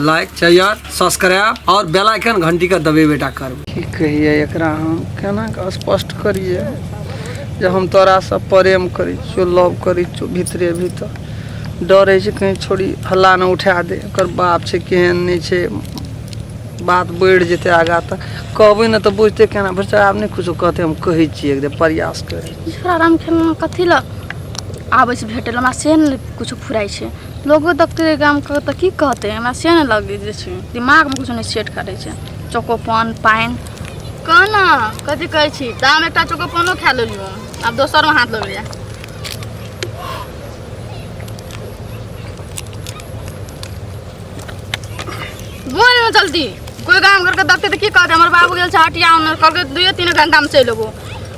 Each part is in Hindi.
लाइक शेयर सब्सक्राइब और बेल आइकन घंटी का दबे बेटा कर की कहिए एकरा हम केना स्पष्ट करिए जब हम तोरा से प्रेम करी छो लव करी छो भीतरे भीतर डरे छै कहीं छोड़ी हल्ला न उठा दे ओकर बाप छै केहन नहीं छै बात बढ़ जेते आगा तक कहबे न तो बुझते केना बच्चा आब नहीं कुछ कहते हम कहे छी एकदम प्रयास करे आराम खेलना कथी ल आबै छै भेटल हमरा से न कुछ फुराई छै लोगो देखते गाम के त की कहते हमरा से न लगे जे छै दिमाग में कुछ नहीं सेट करे छै चोकोपन पाइन कहना कथी कहै छी दाम एकटा चोकोपनो खा लेलियो अब दोसर में हाथ लगलिया बोल न जल्दी कोई काम करके देखते तो की कहते हमर बाबू गेल छै हटिया ओने करके 2-3 घंटा में चल लेबो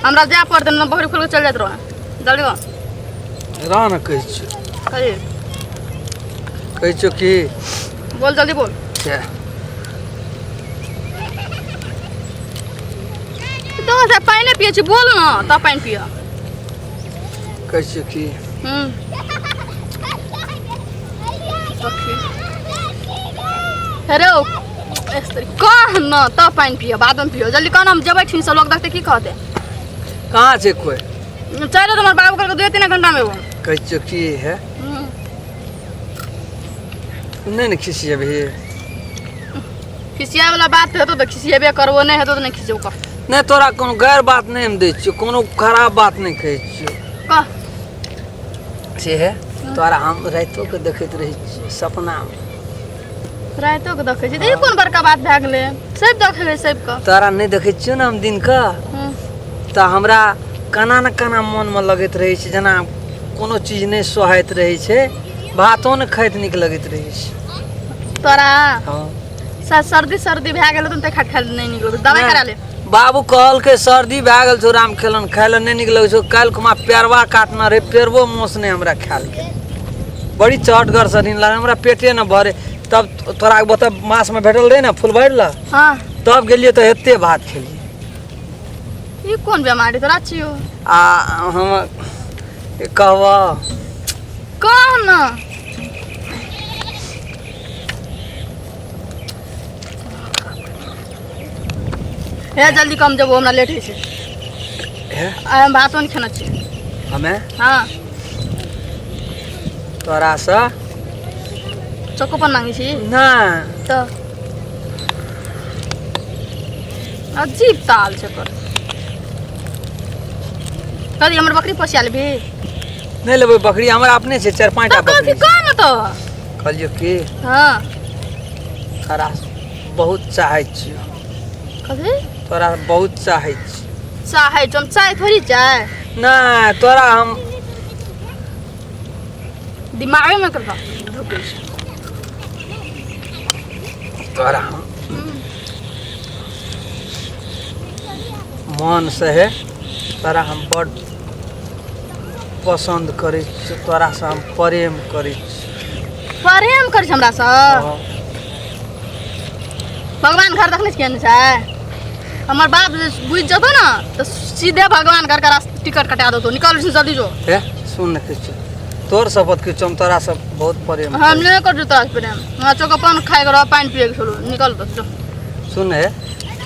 हमरा जा पड़ते न बकरी खोल के चल जात रह जल्दी go रह न कहै छी कही कहै छो की बोल जल्दी बोल तो से पानी पिए छी बोल न त पानी पिए कहै छो की हेलो कह न त पानी पिए बाद में पिए जल्दी कहना हम जबै ठीक से लोग देखते की कहते कहाँ छै कोई चलो तुम्हारे बाबू करके 2-3 घंटा में वो कहै छो की है नहीं न खिसी अभी खिसिया वाला बात है तो खिसिएबे करबो नहीं है तो नहीं खिसियो कर नहीं तोरा कोनो गैर बात नहीं हम दै छियो कोनो खराब बात नहीं कहै छियो कह से है तोरा हम रातो के देखैत रही छियो सपना में रातो के देखै छी ई कोन बड़का बात भए गेलै सब देखबै सब का तोरा नहीं देखै छियो ना हम दिन का त हमरा काना न काना मन में लगैत रही छै जना कोनो चीज नहीं सोहाइत रही छै भातो न खाइत निक लगैत रही छै तोरा हां सर्दी भए गेल त खा खा नहीं निकलो दवाई करा ले बाबू कहल के सर्दी भए गेल छौ राम खेलन खाय ल नहीं निक लगै छौ काल खुमा पेरवा काटना रे पेरवो मोस ने हमरा खाल के बड़ी चटगर सदीन लाग हमरा पेटे न भरे तब तोरा बता मास में भेटल रहे ना फुल भर ला हां तब गेलिए त हेते भात खेलिए ई कोन बीमारी तोरा छियो आ हम कहवा कह न हे जल्दी कम जब हमरा लेट है छै है हम भातो नहीं खाना छी हमें हां तोरा से चोकोपन मांगी छी ना तो अजीब ताल छै कर कदी हमर बकरी पोसिया लेबी नहीं लेबै बकरी हमरा अपने छै 4-5 टा बकरी कह न तो कहलियो की हां तोरा बहुत चाहै छियो कथी तोरा बहुत चाहै छी चाहे तुम चाहे थोड़ी चाहे ना तोरा हम दिमाग में करबा ढुके तोरा हम मन से है तोरा हम बड़ पसंद करै छी तोरा से हम प्रेम करै छी प्रेम करै छी हमरा से भगवान घर देखने छी केहन छै हमर बाप बुझ जतो ना तो सीधे भगवान घर का रास्ता टिकट कटा दो तो निकल जल्दी जो है सुन न किछ तोर शपथ के हम तोरा से बहुत प्रेम हम नहीं कर देता प्रेम हमरा चोकोपन खाए के रह पानी पिए के छोड़ो निकल तो सुन है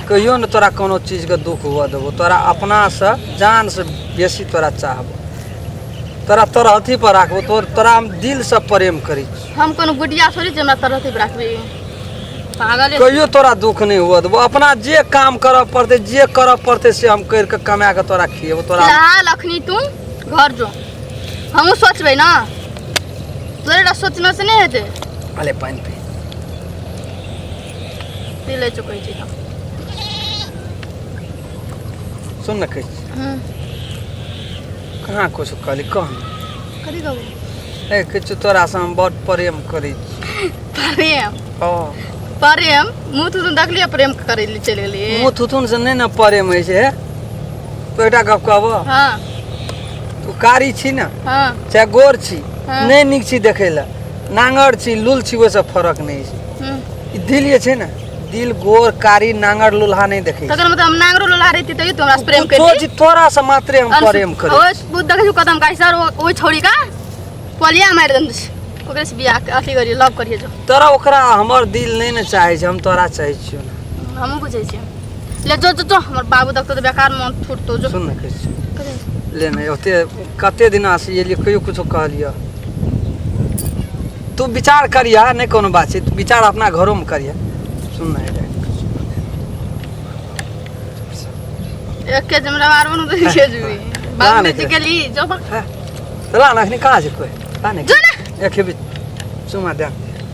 कहियो न तोरा कोनो चीज के दुख हुआ देबो तोरा अपना से जान से बेसी तोरा चाहबो तोरा तोरा अथी पर राखबो तोरा हम दिल से प्रेम करी हम कोनो गुडिया थोड़ी जे हमरा तरह से राखबी पागल कहियो तोरा दुख नहीं हुआ देबो अपना जे काम करब पड़ते जे करब पड़ते से हम कर के कमा के तोरा खिएबो तोरा फिलहाल अखनी तू घर जो हमहू सोचबे ना तोरे सोचना से नहीं हेते अले पानी पी ले चुकै छी सुन न कह कहाँ कुछ कहली कह कथी कहबो ए किछु तोरा से हम बहुत प्रेम करी प्रेम हां प्रेम मुँह तुम देखलिए प्रेम करे ले चले गेलिए मुँह थुथुन से नहीं न प्रेम होइ छै तो एटा गप कहबो हां तू कारी छी ना हां चाहे गोर छी हाँ। नहीं निक छी देखे ला नांगर छी लूल छी वैसे फर्क नहीं छै ई दिल ये छै ना दिल गोर कारी नांगर लुल्हा नहीं देखे तकर मतलब हम नांगरो लोला रहती तभी तो हमरा से प्रेम करती सोच तोरा से मात्र हम प्रेम करे ओए बुद्ध देखे कदम का सर ओए छोड़ी का पोलिया मार दन ओकरे से बियाह अथी करिए लव करिए जो तोरा ओकरा हमर दिल नहीं न चाहे छै, हम तोरा चाहे छियो ना। हम बुझै छी ले जो जो जो हमर बाबू देखतो तो बेकार मन फुटतो जो सुन न कहै ले नहीं ओते कते दिन से ये कहियो कुछो कहलिया। तू विचार करिया, नहीं कोनो बात छै, तू विचार अपना घरों में करिया। सुन ना एक के जमरा मारबो न तो छेजबी बाबू ने टिकली जो चला ना, अखनी कहां छै कोई पानी जो ना एक भी सुमा दे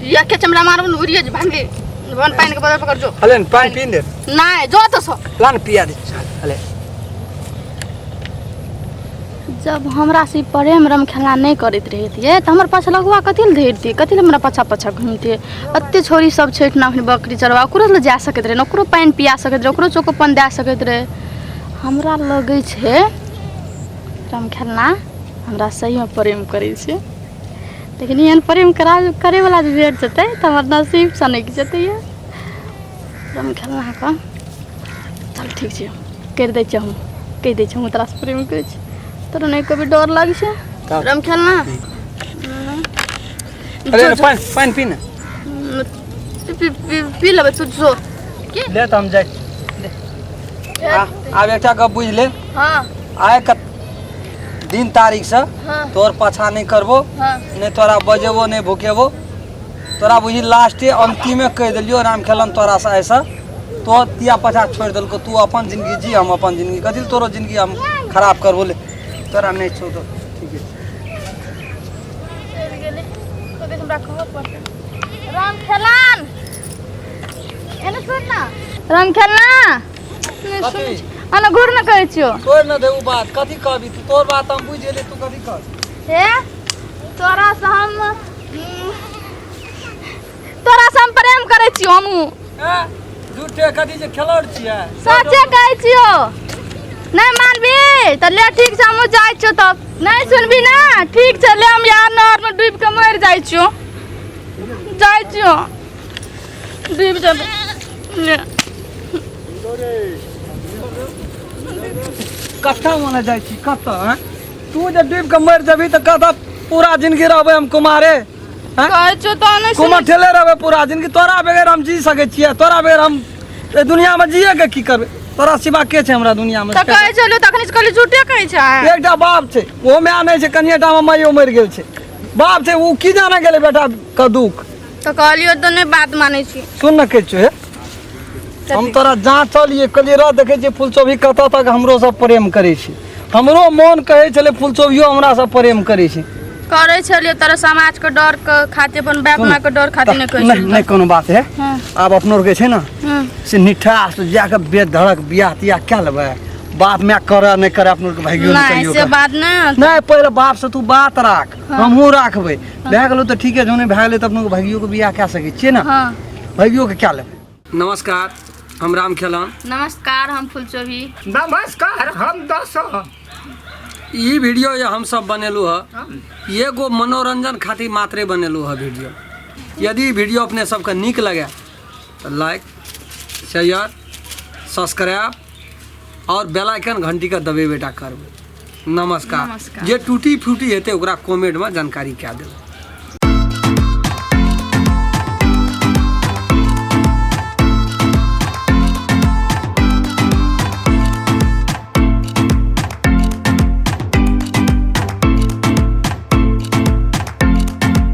या के चमड़ा मारबो न उरिए जे भांगे वन पानी के बदल पकड़ जो हले पानी पी दे नहीं जो तो सो लान पिया दे हले। जब हमरा से प्रेम रम खेला नहीं करत रहितिए त हमर पाछा लगवा कथि ल धरती, कथि ल हमरा पाछा पाछा घुमते। अत्ते छोरी सब छैठ ना बकरी चरवा ओकरो ल जा सकत रहे, ओकरो पानी पिया सकत रहे, ओकरो चोकोपन दे सकत रहे। हमरा लगे छे रम खेलना हमरा सही में प्रेम करे छे, लेकिन एहन प्रेम करे वाला जे भेट जेतै त हमर नसीब से नहीं जेतै। ये रम खेलना का चल ठीक छे कर दै छी, हम कह दै छी हम तोरा से प्रेम करे छी। तोरा नहीं कभी डर लागे छे रम खेलना? अरे पानी पानी पी ना पी लेबे तू जो ले त हम जाय आब एकटा गप बुझ ले। हां आय क दिन तारीख से तोर पाछा नहीं करबो, नहीं तोरा बजेबो नहीं भूकेबो, तोरा बुझी लास्टे अंतिमे कह दिलियो राम खेलन तोरा से ऐसा तो तिया पाछा छोड़ देलको। तू अपन जिंदगी जी, हम अपन जिंदगी, कथि तोरो जिंदगी हम खराब करबो ले, तोरा नहीं छो तो ठीक है। तो देख हमरा कहो पड़ते राम खेलन एने सुन ना राम खेलना कथि अना घुर न कहै छियो छोड़ न दे उ बात, कथि कहबी तू, तोर बात हम बुझ गेले, तू कथि कह हे तोरा से हम प्रेम करे छियो। हमहू झूठे कथि जे खेलड़ छियै, सच्चे कहै छियो। नहीं मानबी त ले ठीक से हम जाय छियो, तब नहीं सुनबी ना ठीक छै ले हम यार नहर में डूब के मर जाय छियो, जाय छियो डूब जाबे ले कथा माने जाय छी कथा। तू जे डूब के मर जेबी त कथा पूरा जिंदगी रहबे हम कुमारे, कहै छियो त नहीं कुमार ठेले रहबे पूरा जिंदगी। तोरा बगैर हम जी सके छियै, तोरा बगैर हम ए दुनिया में जिए के की करबे, तोरा सिवा के छै हमरा दुनिया में? त कहै छलियो तखनी से कहली झूठे कहै छै। एकटा बाप छै ओ माय नहीं छै, कनिएटा में माइयो मर गेल छै, बाप छै उ की जाने गेले बेटा का दुख। त कहलियो त नहीं बात मानै छी। सुन न के छे हम तोरा जहाँ चलिए कहलिए रह देखे छी फुलचोभी कत तक हमरो सब प्रेम करे छी, हमरो मन कहे छले फुलचोभियो हमरा सब प्रेम करे छी। करे छलियो तोरा समाज के डर के खातिर अपन बाप मां के डर खातिर नहीं कहै छी। नहीं कोनो बात है। अब अपनो के छै ना से निठा से जाके बेधड़क बियाह तिया क्या लेबे, बाप मैं करे नहीं करे अपनो के भागियो नहीं से बात नहीं पहले बाप से तू बात राख, हमहू राखबे, भए गेलो त ठीक है, जोने भए गेले त अपनो के भागियो के बियाह कए सकै छियै ना, भागियो के क्या लेबे। नमस्कार हम राम खेलन। नमस्कार हम फुलचोभी। नमस्कार हम दस। ई वीडियो ये हम सब बनेलू है ये गो मनोरंजन खातिर मात्रे बनेलू है वीडियो। यदि वीडियो अपने सबके नीक लगे तो लाइक शेयर सब्सक्राइब और बेल आइकन घंटी का दबेबेटा करबे। नमस्कार। जे टूटी फूटी हेते ओकरा कमेंट में जानकारी क्या देबे।